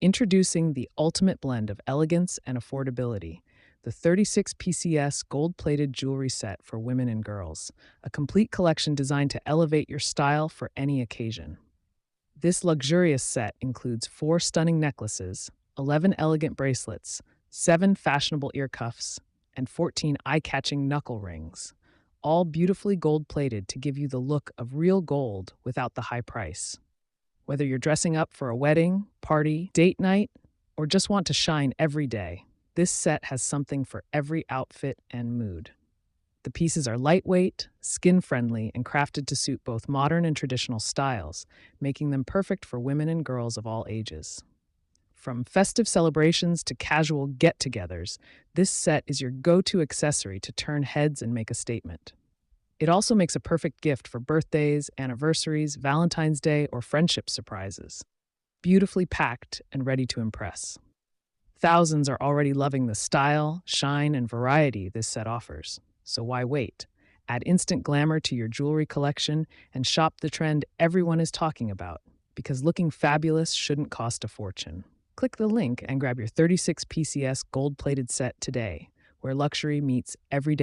Introducing the ultimate blend of elegance and affordability, the 36 PCS gold-plated jewelry set for women and girls, a complete collection designed to elevate your style for any occasion. This luxurious set includes 4 stunning necklaces, 11 elegant bracelets, 7 fashionable ear cuffs, and 14 eye-catching knuckle rings, all beautifully gold-plated to give you the look of real gold without the high price. Whether you're dressing up for a wedding, party, date night, or just want to shine every day, this set has something for every outfit and mood. The pieces are lightweight, skin-friendly, and crafted to suit both modern and traditional styles, making them perfect for women and girls of all ages. From festive celebrations to casual get-togethers, this set is your go-to accessory to turn heads and make a statement. It also makes a perfect gift for birthdays, anniversaries, Valentine's Day, or friendship surprises. Beautifully packed and ready to impress. Thousands are already loving the style, shine, and variety this set offers. So why wait? Add instant glamour to your jewelry collection and shop the trend everyone is talking about, because looking fabulous shouldn't cost a fortune. Click the link and grab your 36 PCS gold-plated set today, where luxury meets everyday